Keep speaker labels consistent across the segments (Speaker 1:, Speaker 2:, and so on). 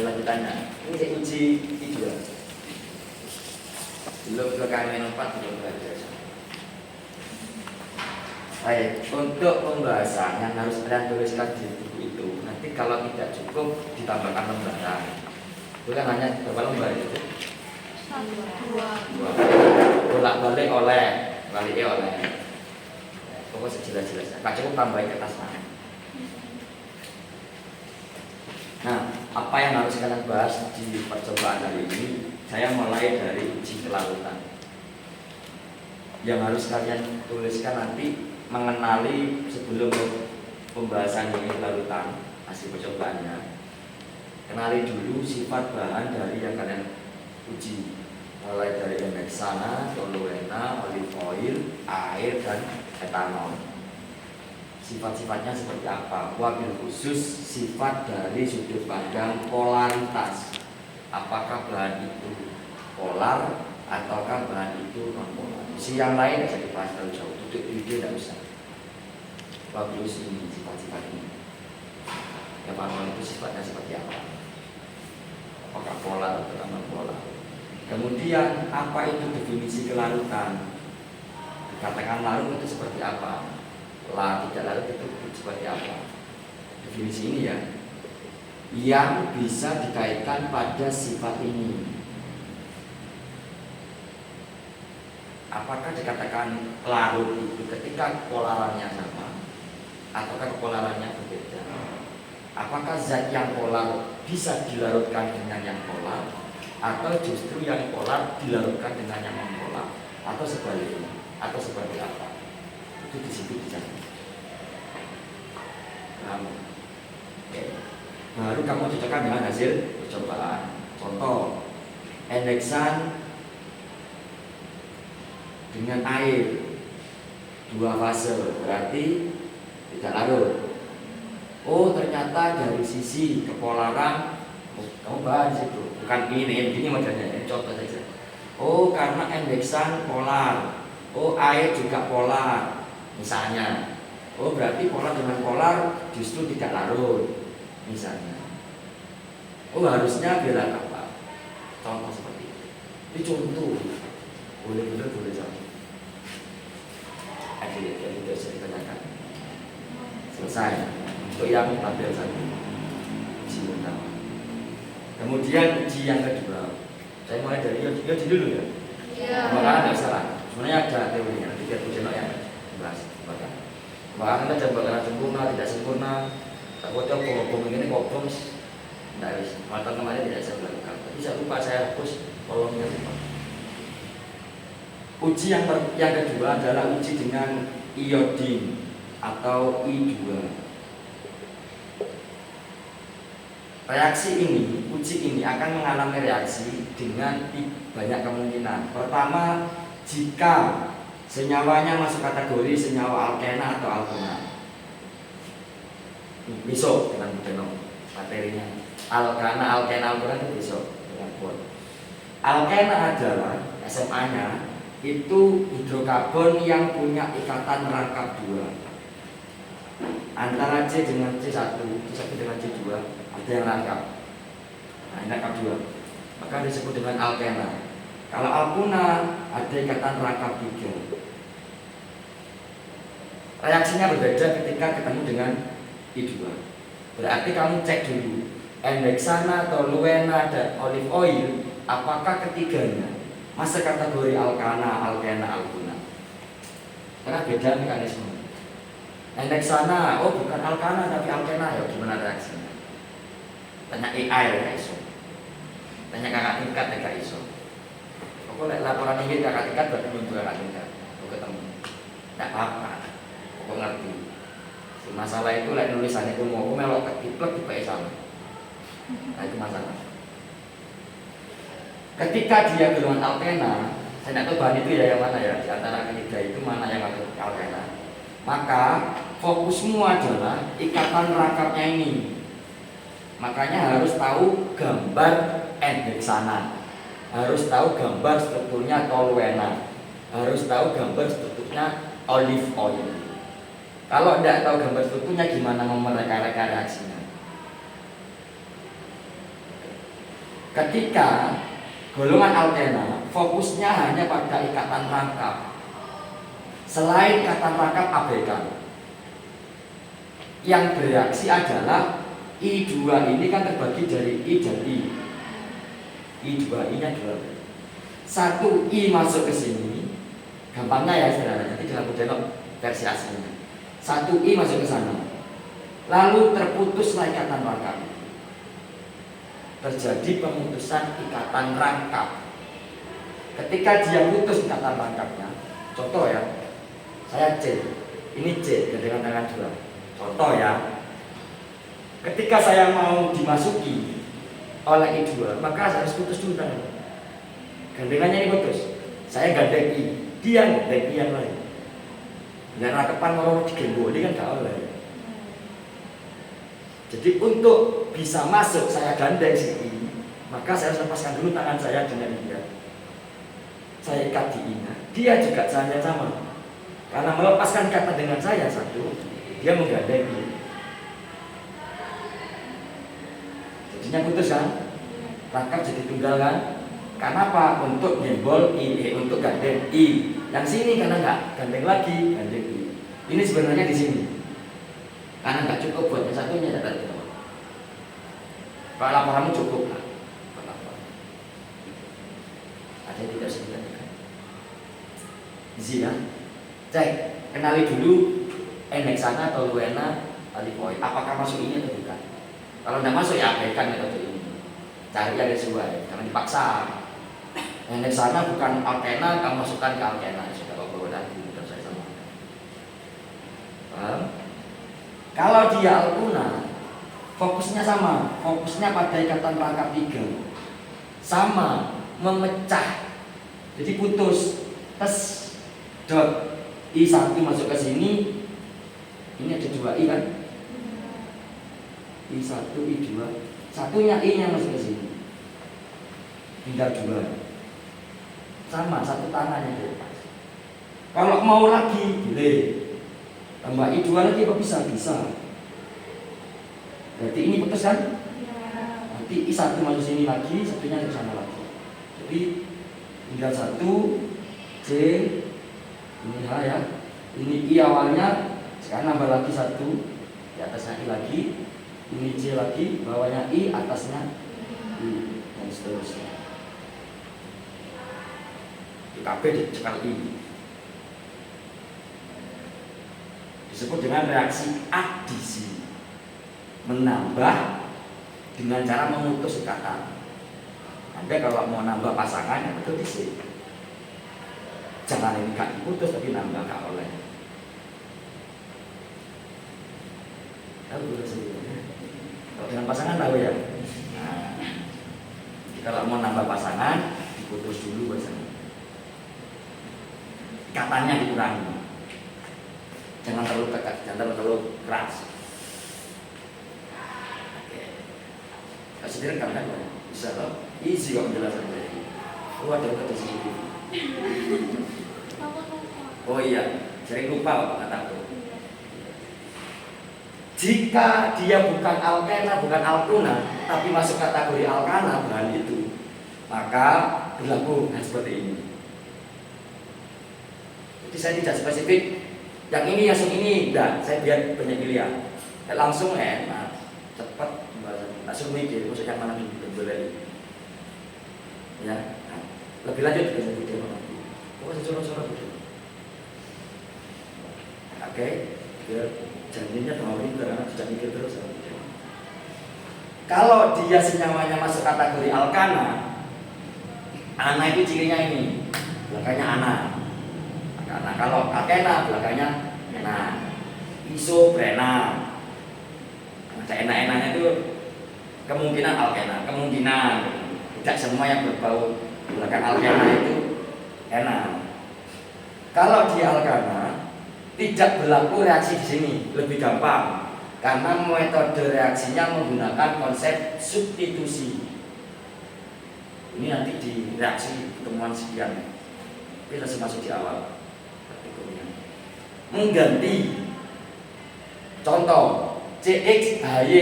Speaker 1: lanjutannya. Ini saya uji itu ya. Belum ke KMN 4 belum belajar. Baik, untuk pembahasan yang harus kalian tuliskan di buku itu, nanti kalau tidak cukup ditambahkan lembaran. Itu kan hanya berapa lembar itu? 2. Bolak-balik oleh, baliknya oleh. Pokoknya sejelas-jelasnya. Nggak cukup tambahin ke atas mana. Nah, apa yang harus kalian bahas di percobaan hari ini? Saya mulai dari uji kelarutan. Yang harus kalian tuliskan nanti mengenali sebelum pembahasan ini kelarutan hasil percobaannya. Kenali dulu sifat bahan dari yang kalian uji, mulai dari hexana, toluena, olive oil, air dan etanol. Sifat-sifatnya seperti apa? Wabil khusus sifat dari sudut pandang polaritas. Apakah bahan itu polar ataukah bahan itu non polar? Yang lain bisa dibahas terlalu jauh. Tutup video tidak usah. Wabil khusus ini sifat-sifat ini. Yang manual itu sifatnya seperti apa? Apakah polar atau non polar? Kemudian apa itu definisi kelarutan? Dikatakan larut itu seperti apa? Tidak larut itu seperti apa? Definisi ini ya, yang bisa dikaitkan pada sifat ini. Apakah dikatakan larut itu ketika polarannya sama ataukah polarannya berbeda? Apakah zat yang polar bisa dilarutkan dengan yang polar, atau justru yang polar dilarutkan dengan yang non polar, atau sebaliknya, atau seperti apa? Itu di situ dicatat. Oke. Baru kamu cocokkan dengan hasil percobaan. Contoh, endeksan dengan air 2 fase berarti tidak larut. Oh, ternyata dari sisi kepolaran, kamu bahas itu. Bukan ini modelnya, ini contoh saja. Oh, karena endeksan polar. Oh, air juga polar. Misalnya. Oh, berarti polar dengan polar justru tidak larut. Misalnya. Oh, harusnya biar apa? Contoh seperti itu. Ini contoh. Boleh benar, boleh salah. Akhirnya, jadi tidak bisa ditanyakan. Selesai. Untuk yang tampil tadi uji pertama. Kemudian uji yang kedua. Saya mulai dari uji dulu ya. Iya. Bahkan tidak salah. Sebenarnya ada teorinya. Nanti biar ujian yang dibahas. Bahkan ada bakalan sempurna, tidak sempurna. Takutnya bom ini kok bom. Tidak bisa. Mata kemarin tidak saya lakukan. Tapi saya lupa saya hapus kolomnya lupa. Uji yang kedua adalah uji dengan iodin atau I2. Reaksi ini, uji ini akan mengalami reaksi dengan banyak kemungkinan. Pertama, jika senyawanya masuk kategori senyawa alkena atau alkena. Besok dengan butenol materinya. Alkena itu besok dengan buat. Alkena adalah SMA-nya itu hidrokarbon yang punya ikatan rangkap 2 antara C dengan C1 dengan C2 ada yang rangkap. Nah, ini rangkap 2. Maka disebut dengan alkena. Kalau alkuna ada ikatan rangkap 3. Reaksinya berbeda ketika ketemu dengan I2. Berarti kamu cek dulu endexana, toluena, dan olive oil, apakah ketiganya masuk kategori alkana, alkena, alkuna? Karena beda mekanisme. Endexana, oh bukan alkana tapi alkena, ya gimana reaksinya? Tanya AI ya Kak Iso. Tanya kakak tingkat ya Kak Iso. Pokoknya laporan ini kakak tingkat berarti belum kakak tingkat. Aku ketemu. Tidak apa-apa. Aku ngerti. Si masalah itu nulisannya itu mau aku melok kekiplek di PE sama. Nah itu masalah. Ketika dia golongan alkena, saya tidak tahu bahan itu ya yang mana ya, di antara ketiga itu mana yang alkena. Maka fokusmu adalah ikatan rangkapnya ini. Makanya harus tahu gambar endexana, harus tahu gambar strukturnya toluena, harus tahu gambar strukturnya olive oil. Kalau tidak tahu gambar strukturnya, gimana mau mereka-reka reaksinya? Ketika golongan alkena fokusnya hanya pada ikatan rangkap, selain ikatan rangkap abaikan. Yang bereaksi adalah I2 ini kan terbagi dari I dan I. I2 nya 2. Satu I masuk ke sini, gampangnya ya sederhana, nanti dalam tengok versi aslinya. Satu I masuk ke sana, lalu terputuslah ikatan rangkap. Terjadi pemutusan ikatan rangkap. Ketika dia putus ikatan rangkapnya, contoh ya, saya C, ini C dengan tangan 2. Contoh ya, ketika saya mau dimasuki oleh I2, maka saya harus putus dulu tangan. Gandengannya ini putus. Saya gandeng I, dia gandeng I yang lain. Dan rangkapan mau digenggol ini kan gak oleh. Jadi untuk bisa masuk saya gandeng si I, maka saya harus lepaskan dulu tangan saya dengan dia. Saya ikat di I-nya, dia juga caranya sama. Karena melepaskan kata dengan saya satu, dia menggandeng I. Jadinya putus kan? Rangkap jadi tunggal kan? Karena apa? Untuk gembol I, untuk gandeng I. Yang sini karena nggak gandeng lagi, gandeng I. Ini sebenarnya di sini. Karena nggak cukup buat yang satunya ya tadi. Kalau laporanmu cukup lah. Ada yang tidak sebentar kan? Isi ya. Cek, kenali dulu sana atau luena alipoi. Apakah masuk ini atau bukan? Kalau tidak masuk ya abaikan metode ini. Cari yang sesuai, jangan dipaksa. Sana bukan alkena, kamu masukkan ke alkena. Sudah bawa tadi, sudah saya sama. Paham? Kalau dia alkuna, fokusnya sama, fokusnya pada ikatan rangkap 3. Sama, memecah. Jadi putus. Tes dot I1 masuk ke sini. Ini ada 2 I kan? I1, I2. Satunya I-nya masuk ke sini. Tinggal 2. Sama, satu tangannya dilepas. Kalau mau lagi, boleh. Tambah I2 lagi apa bisa? Bisa. Berarti ini putus kan? Nanti I1 masuk sini lagi, satunya ke sana lagi. Jadi tinggal 1 C, ini H ya. Ini I awalnya, sekarang nambah lagi 1, di atasnya I lagi. Ini C lagi, bawahnya I, atasnya I, dan seterusnya. KB dicekal I. Disebut dengan reaksi adisi. Menambah dengan cara memutus ikatan. Anda kalau mau nambah pasangan, ya betul di sini. Jangan ini gak diputus tapi nambah gak oleh. Tahu dulu sebelumnya. Kalau dengan pasangan tahu ya. Nah, kalau mau nambah pasangan, diputus dulu pasangan. Ikatanya dikurangi. Jangan terlalu ketat, jangan terlalu keras. Oke. Kasih direkam kan? Bisa loh. Easy kok menjelaskan dari. Oh ada kata CCTV. Oh iya, sering lupa kataku. Jika dia bukan alkena, bukan alkuna, tapi masuk kategori alkana bahan itu, maka berlaku seperti ini. Jadi saya tidak spesifik yang ini enggak, saya biar banyak pilihan. Langsung enak, cepat langsung mikir maksud yang mana dulu boleh. Ya, nah, lebih lanjut dengan video nanti. Oh, suara-suara video. Oke, biar jaminnya sama pinter karena tidak mikir terus. Kalau dia senyawanya masuk kategori alkana, ana itu cirinya ini, belakangnya ana. Karena kalau alkena belakangnya ena, isoprena. Ada enak-enaknya itu kemungkinan alkena, kemungkinan tidak semua yang berbau belakang alkena itu enak. Kalau di alkana tidak berlaku reaksi di sini, lebih gampang karena metode reaksinya menggunakan konsep substitusi. Ini nanti di reaksi pertemuan sekian. Kita masuk di awal. Mengganti contoh CXHY,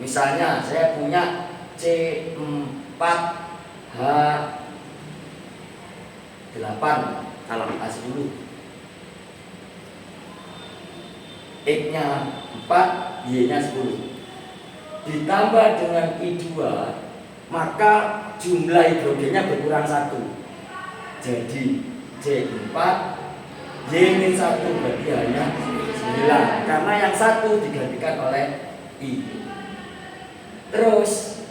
Speaker 1: misalnya saya punya C4H8 kalau A10. X-nya 4, Y-nya 10. Ditambah dengan I2, maka jumlah hidrogennya berkurang 1. Jadi C4, Y-1 berarti hanya 9, karena yang 1 digantikan oleh I. Terus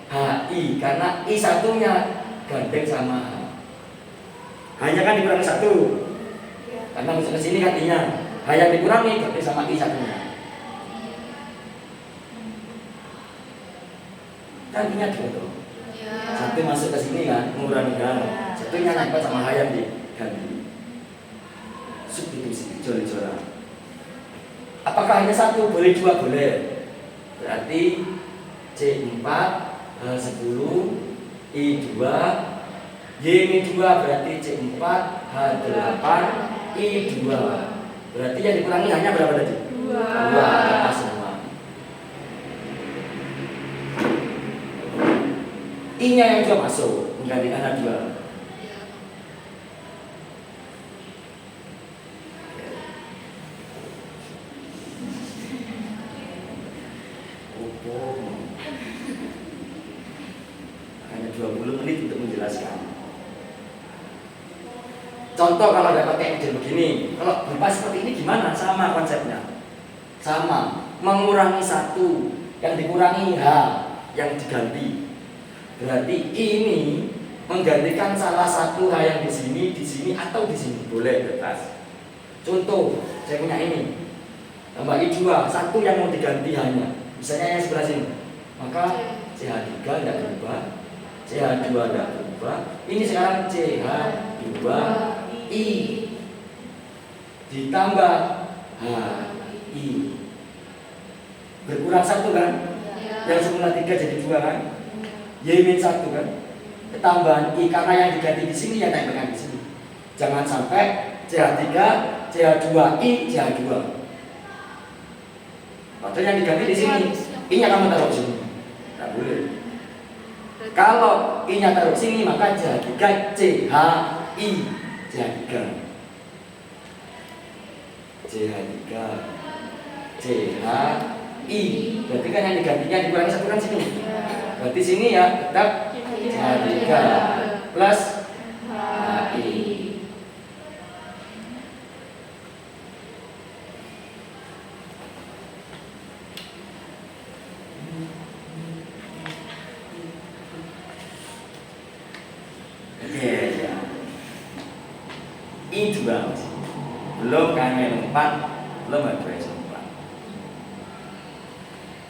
Speaker 1: HI, karena I1 nya gandeng sama H. Hanya kan dikurangi 1, karena masuk ke sini kan I-nya. H yang dikurangi gandeng sama I1 nya. Kan I-nya 2 tuh. Satu masuk ke sini kan, mengurangi H. Satunya nempel sama H yang diganti. Substitusi jor-joran. Apakah hanya 1? Boleh 2, boleh. Berarti C4, H10, I2, Y2 berarti C4, H8, I2. Berarti yang dikurangi hanya berapa tadi? 2. Pas semua. I-nya yang juga masuk, menggantikan H2. Hanya 20 menit untuk menjelaskan. Contoh kalau ada pakai ide begini, kalau berupa seperti ini gimana? Sama konsepnya. Sama, mengurangi 1, yang dikurangi H, yang diganti. Berarti ini menggantikan salah satu H yang di sini atau di sini, boleh bebas. Contoh, saya punya ini. Tambah I2, 1 yang mau diganti hanya. Misalnya yang sebelah sini. Maka CH3 tidak berubah, CH2 tidak berubah. Ini sekarang CH2I ditambah HI. Berkurang 1 kan? Yang semula 3 jadi 2 kan? Y-1 kan? Ketambahan I karena yang diganti di sini yang tempelkan di sini. Jangan sampai CH3, CH2I, CH2. Padahal yang diganti di sini, I-nya kamu taruh di sini. Tidak boleh. Kalau I-nya taruh sini, maka CH3 CHI, CH3 CHI. Berarti kan yang digantinya dikurangi 1 kan sini. Berarti sini ya tetap CH3 plus HI. I2 belum KN4, belum H2SO4.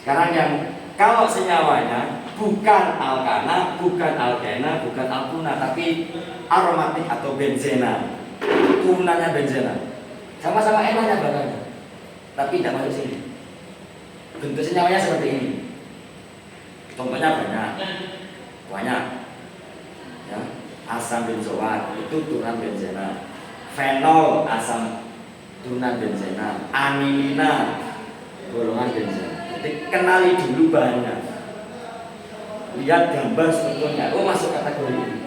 Speaker 1: Sekarang yang kalau senyawanya bukan alkana, bukan alkena, bukan alkuna, tapi aromatik atau benzena, turunannya benzena, sama-sama enaknya belakangnya, tapi tidak masuk sini. Bentuk senyawanya seperti ini. Contohnya banyak, ya. Asam benzoat itu turunan benzena. Fenol asam turunan benzena, anilina golongan benzena. Jadi kenali dulu bahannya, lihat gambar strukturnya. Oh, masuk kategori ini.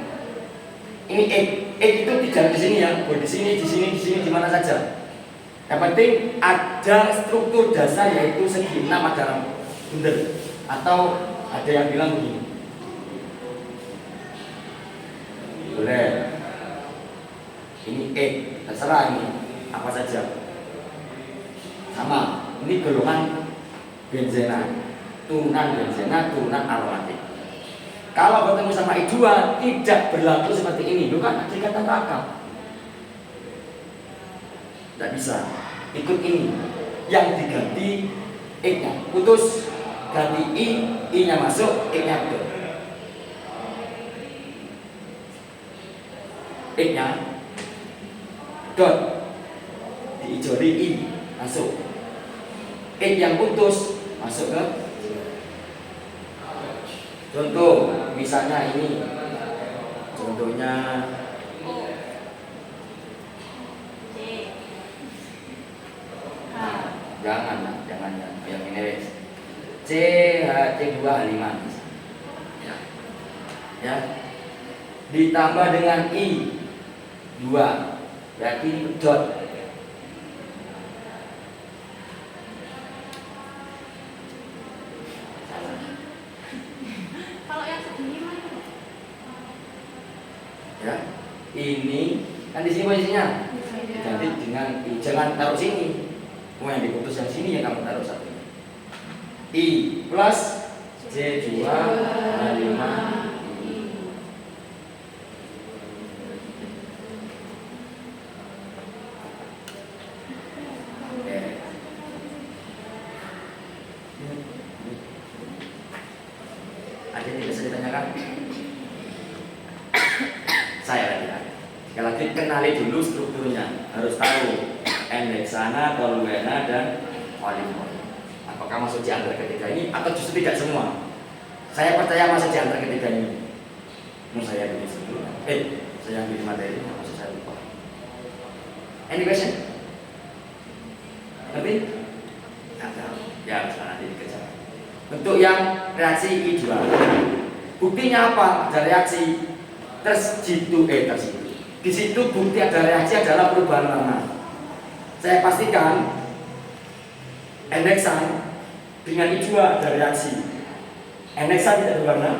Speaker 1: Ini X itu tidak di sini ya, di sini, di mana saja. Yang penting ada struktur dasar yaitu segi 6 ada bundel. Atau ada yang bilang begini, boleh. Ini terserah ini apa saja. Sama, ini golongan benzena, turunan aromatik. Kalau bertemu sama I2 tidak berlaku seperti ini, bukan ikatan raka. Tidak bisa. Ikut ini yang diganti X-nya, putus, ganti I-nya masuk, X-nya betul. X-nya dot diijoli I masuk, X yang putus masuk ke. Contoh misalnya ini, contohnya jangan yang ini. CH2H5 ya. Ya. Ditambah dengan I2 berarti ini dot.
Speaker 2: Kalau yang segini mana?
Speaker 1: Ya. Ini kan di sini posisinya. Jadi dengan I, jangan taruh sini. Mau yang diputus yang sini yang kamu taruh satu. I plus J2H5 ada yang bisa ditanyakan? Saya lagi. Sekali lagi kenali dulu strukturnya. Harus tahu endeksana, toluena, dan oligomer. Apakah masuk di antara ketiga ini atau justru tidak semua? Saya percaya masuk di antara ketiga ini. Mau saya ambil dulu. Saya ambil materi, maksud saya lupa. Any question? Tapi? Ada. Ya, nanti dikejar. Untuk yang reaksi I2, buktinya apa? Ada reaksi di situ bukti ada reaksi adalah perubahan warna. Saya pastikan endeksan dengan I2 ada reaksi. Endeksan tidak berwarna.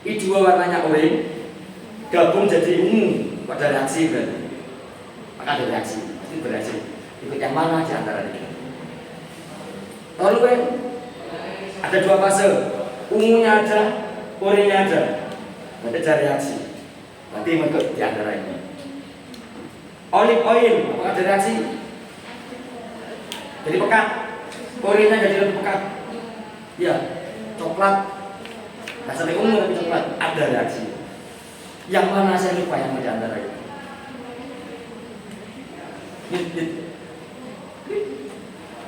Speaker 1: I2 warnanya oranye, gabung jadi ungu, ada reaksi berarti. Maka ada reaksi, pasti bereaksi. Ikut yang mana di antara ini? Toluen ada dua fase, ungunya ada, oranye ada. Berarti ada reaksi. Berarti ikut di antara ini. Olive oil, apakah ada reaksi? Jadi pekat, oranye jadi lebih pekat. Ya, coklat. Nah, sampai ungu tapi coklat, ada reaksi. Yang mana saya lupa yang di antara itu?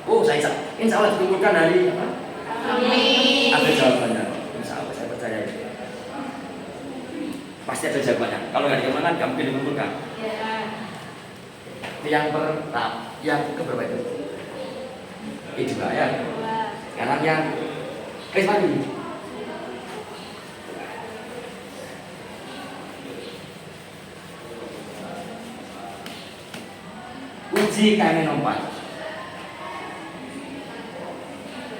Speaker 1: Oh, insya Allah dikumpulkan hari apa? Amin. Ada jawabannya. Insya Allah saya percaya itu. Pasti ada jawabannya. Kalau nggak dikembangkan, nggak mungkin dikumpulkan. Yang pertama, yang keberapa itu? Itu juga ya. Sekarang yang Krismani. Uji KM4.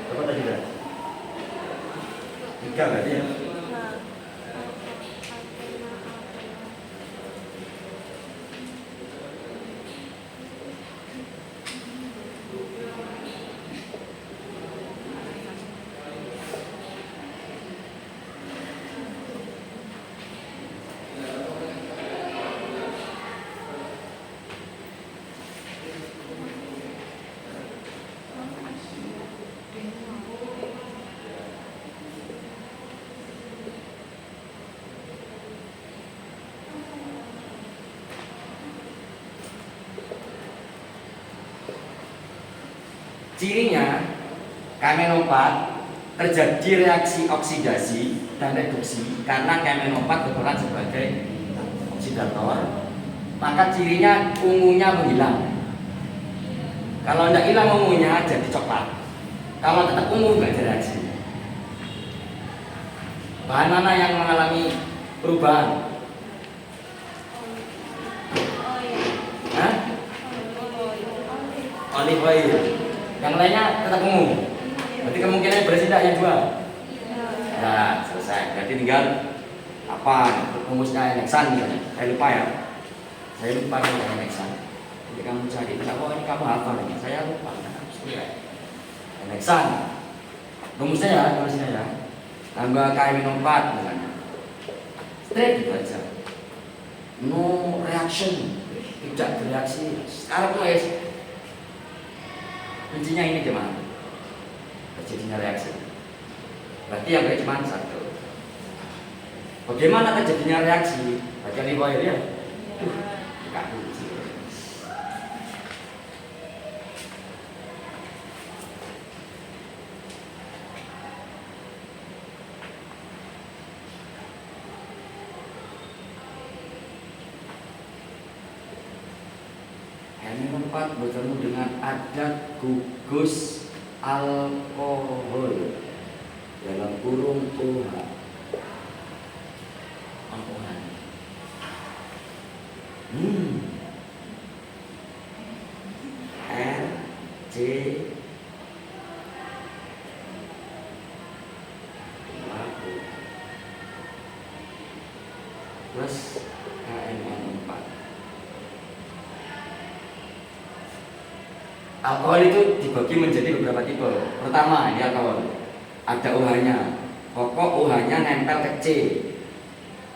Speaker 1: Berapa tadi dah? 3 berarti ya? Cirinya KMNO4 terjadi reaksi oksidasi dan reduksi karena KMNO4 berperan sebagai oksidator, maka cirinya ungunya menghilang. Kalau tidak hilang ungunya jadi coklat. Kalau tetap ungu nggak ada reaksi. Bahan mana yang mengalami perubahan? Hah? Olive oil. Yang lainnya tetap ungu. Berarti kemungkinan bersih tidak yang dua? Ya, selesai. Berarti tinggal apa? Rumusnya Eneksan misalnya. Saya lupa ya. Saya lupa kalau Eneksan. Jadi kamu cari. Oh ini kamu hafal ini. Saya lupa. Eneksan. Rumusnya ya, rumusnya ya. Tambah KMNO4 misalnya. Straight gitu aja. No reaction. Tidak bereaksi. Sekarang tuh ya. Kuncinya ini gimana? Terjadinya reaksi. Berarti yang baik cuma satu. Bagaimana terjadinya reaksi? Baca olive oil ya. Buka kunci. KMNO4 bertemu dengan ada gugus alkohol dalam kurung OH. Alkohol. R C plus KMN4. Alkohol itu dibagi menjadi beberapa tipe. Pertama, ini alkohol. Ada OH-nya. Pokok OH-nya nempel ke C.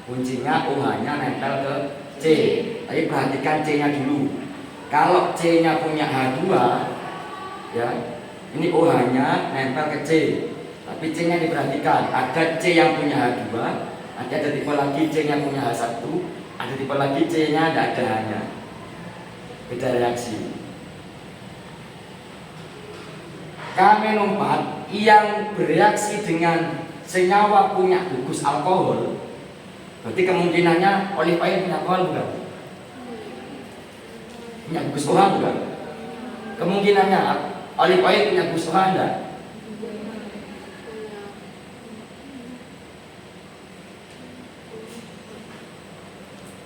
Speaker 1: Kuncinya OH-nya nempel ke C. Tapi perhatikan C-nya dulu. Kalau C-nya punya H2, ya, ini OH-nya nempel ke C. Tapi C-nya diperhatikan. Ada C yang punya H2, ada tipe lagi C-nya punya H1, ada tipe lagi C-nya tidak ada H-nya. Beda reaksi. KMN4 yang bereaksi dengan senyawa punya gugus alkohol, berarti kemungkinannya olive oil punya alkohol bukan? Punya gugus OH bukan? Kemungkinannya olive oil punya gugus OH enggak?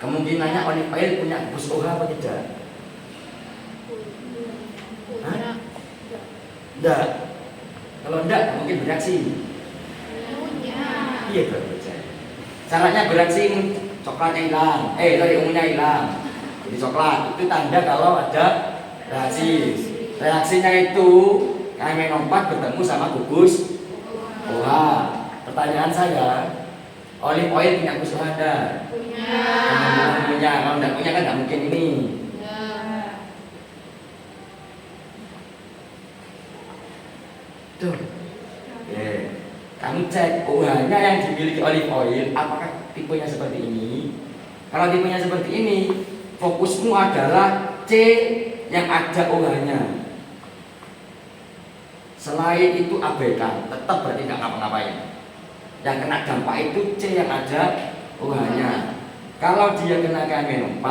Speaker 1: Kemungkinannya olive oil punya gugus OH apa tidak? Hah? Enggak. Kalau enggak mungkin bereaksi. Iya bereaksi. Caranya bereaksi coklatnya hilang. Tadi ungunya hilang. Jadi coklat itu tanda kalau ada reaksi. Reaksinya itu KMN4 bertemu sama gugus OH. Pertanyaan saya, olive oil punya gugus OH enggak? Punya. Kalau enggak punya kan enggak mungkin ini. Tuh. Kamu cek OH-nya yang dimiliki olive oil apakah tipenya seperti ini. Kalau tipenya seperti ini, fokusmu adalah C yang ada OH-nya. Selain itu abaikan, tetap berarti nggak ngapa-ngapain. Yang kena dampak itu C yang ada OH-nya. Kalau dia kena KMN4,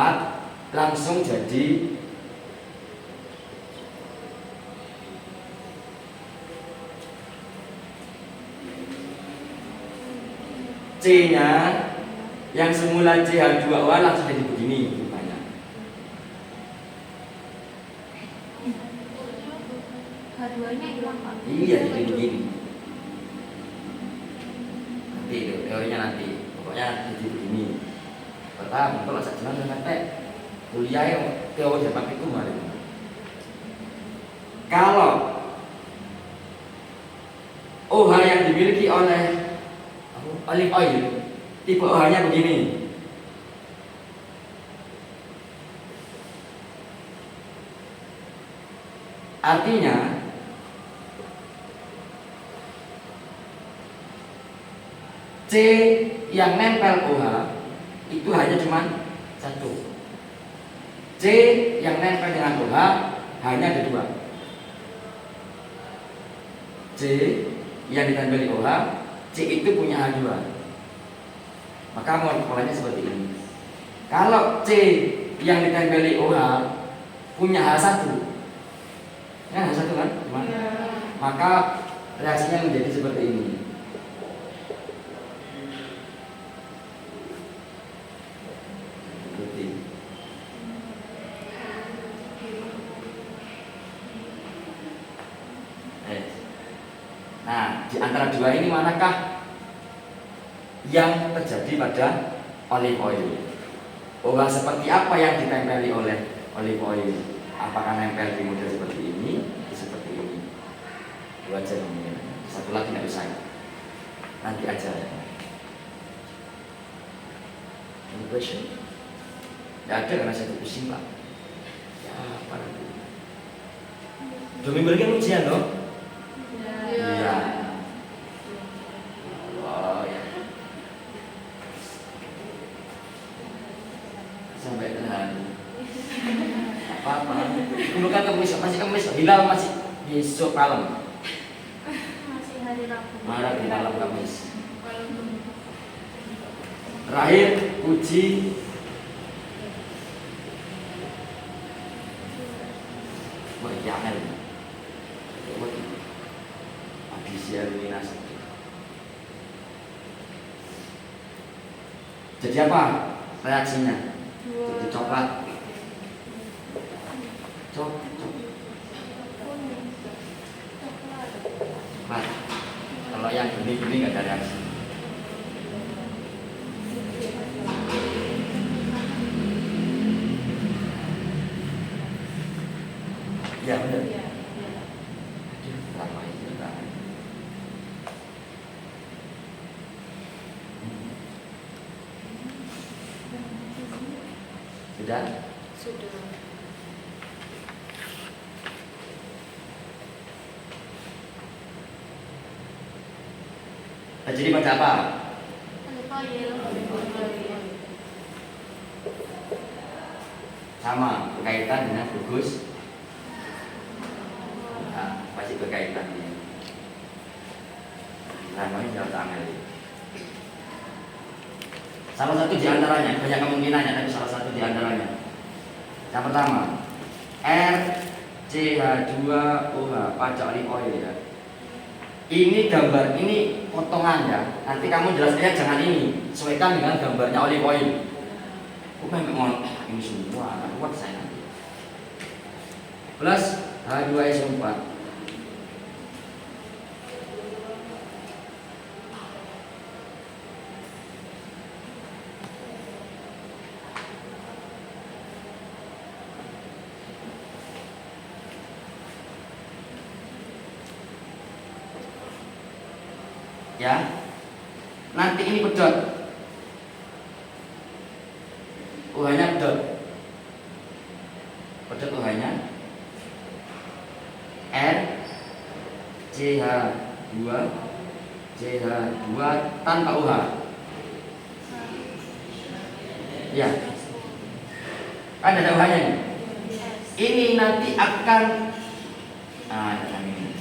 Speaker 1: langsung jadi C-nya yang semula CH2O langsung jadi begini rupanya.
Speaker 2: H2-nya hilang Pak.
Speaker 1: Iya, jadi begini. Nanti itu teorinya nanti. Pokoknya jadi begini. Pertama, kalau saya jalan dengan kuliah yang teori dapat itu mari. Kalau OH yang dimiliki oleh olive oil tipe OH-nya begini. Artinya C yang nempel OH itu hanya cuma satu. C yang nempel dengan OH hanya ada dua. C yang ditempeli OH, C itu punya H2. Maka molekulernya seperti ini. Kalau C yang ditempeli OH punya H1, ya H1 kan? Maka reaksinya menjadi seperti ini. Nah, di antara dua ini manakah yang terjadi pada olive oil? OH seperti apa yang ditempeli oleh olive oil? Apakah nempel di model seperti ini, seperti ini? Dua aja ini. Satu lagi nggak bisa. Nanti aja. Any question? Nggak ada karena saya pusing Pak. Ya, apa nanti? 2 minggu lagi ujian loh. Iya. Oh ya. Sampai dengan apa? Dulu kan masih kemis, hilal masih besok malam.
Speaker 2: Masih hari Rabu.
Speaker 1: Hari malam Kamis. Terakhir uji wah, jangan. dieliminasi. Jadi apa reaksinya? Jadi coklat. Coklat. Kalau yang benih-benih nggak ada reaksi. Ya benar. Lama itu kan. Sudah?
Speaker 2: Sudah.
Speaker 1: Jadi pada apa? Sama, berkaitan dengan gugus. Nah, masih berkaitan ini. Namanya jauh amel. Salah satu di antaranya, banyak kemungkinannya, tapi salah satu di antaranya. Yang pertama, RCH2OH, pajak olive oil ya. Ini gambar, ini potongan ya. Nanti kamu jelasnya jangan ini, sesuaikan dengan gambarnya olive oil. Bukan memang ini semua, buat saya nanti. Plus H2SO4. Ya, nanti ini pedot, UH-nya pedot UH-nya R CH2 CH2 tanpa UH. Ya, kan ada UH-nya nih. Ini nanti akan ini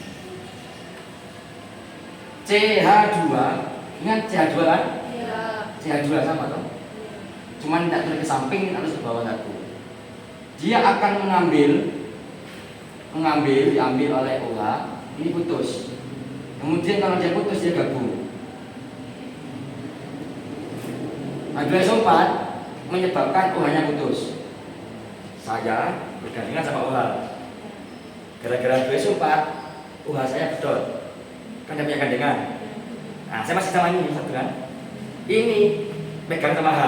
Speaker 1: CH2, ingat CH2 kan?
Speaker 2: Ya.
Speaker 1: CH2 sama toh? Cuman tidak terus ke samping, harus ke bawah satu. Dia akan diambil oleh OH, ini putus. Kemudian kalau dia putus dia gabung. H2SO4 menyebabkan OH-nya putus. Saya bergandengan sama OH. Gara-gara H2SO4, OH saya pedot. Kan dia punya gandengan. Nah, saya masih sama ini satu kan. Ini pegang sama H.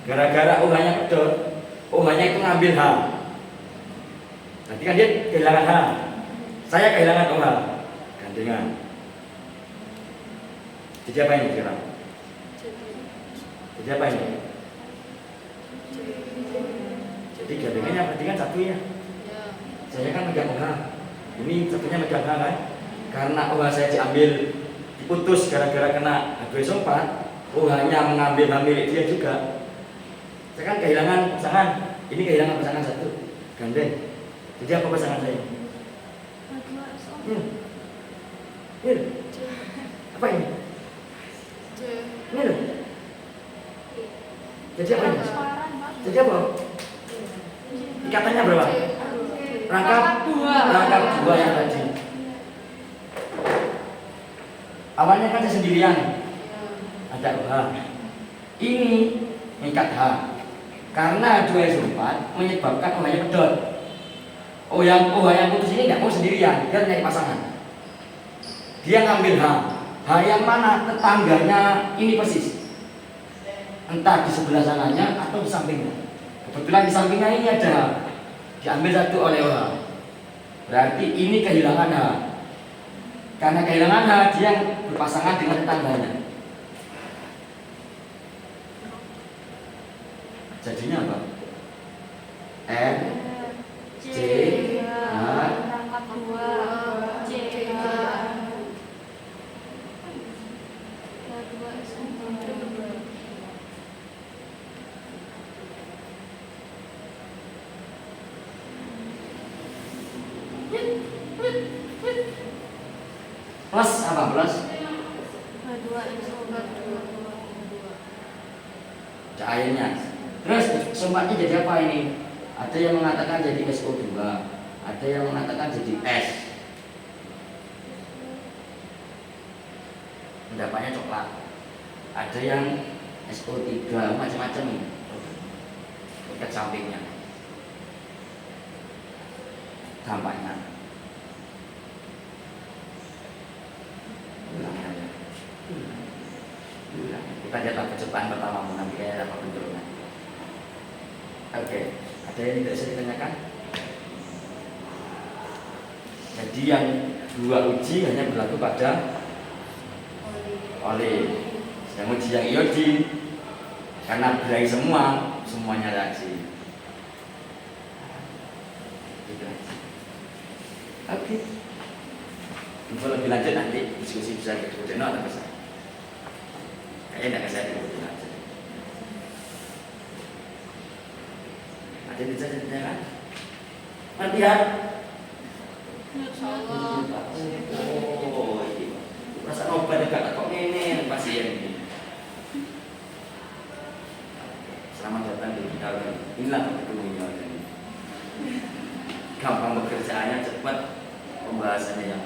Speaker 1: Gara-gara OH-nya pedot, OH-nya itu ngambil H. Nanti kan dia kehilangan H. Saya kehilangan OH. Gandengan. Jadi apa ini sekarang? Jadi apa ini? Jadi gandengannya berarti kan satu ya. Saya kan megang OH. Ini satunya megang H kan. Karena OH saya diambil, diputus gara-gara kena H2SO4, OH-nya mengambil H milik dia juga. Saya kan kehilangan pasangan, ini kehilangan pasangan satu, gandeng. Jadi apa pasangan saya? Apa ini? Ini loh. Jadi apa ini? Jadi apa? Ikatannya berapa? Rangkap dua yang tadi. Awalnya kan saya sendirian, ada OH. Ini mengikat H. Karena H2SO4 menyebabkan OH-nya pedot. OH yang putus ini nggak mau sendirian, dia nyari pasangan. Dia ngambil H. H yang mana? Tetangganya ini persis. Entah di sebelah sananya atau di sampingnya. Kebetulan di sampingnya ini ada H. Diambil satu oleh OH. Berarti ini kehilangan H. Karena kehilangan H, dia berpasangan dengan tetangganya. Jadinya apa? R C H
Speaker 2: rangkap 2 C H
Speaker 1: plus apa plus? Cairnya. Terus sumbatnya jadi apa ini? Ada yang mengatakan jadi SO2, ada yang mengatakan jadi S. Endapannya coklat. Ada yang SO3 macam-macam ini. Dekat sampingnya. Dampaknya. Kita lihat percobaan pertama nanti kayak apa bentuknya. Oke, ada yang tidak bisa ditanyakan? Jadi yang dua uji hanya berlaku pada oli. Yang uji yang iodin karena berai semuanya reaksi. Oke. Info lebih lanjut nanti diskusi bisa ketemu atau bisa. Kayaknya tidak bisa diikutin aja. Ada yang bisa ditanyakan? Latihan. Oh, ini rasa obat juga kok ini pasien ini. Selamat datang di kita. Inilah ketemu ini. Gampang bekerjaannya cepat, pembahasannya yang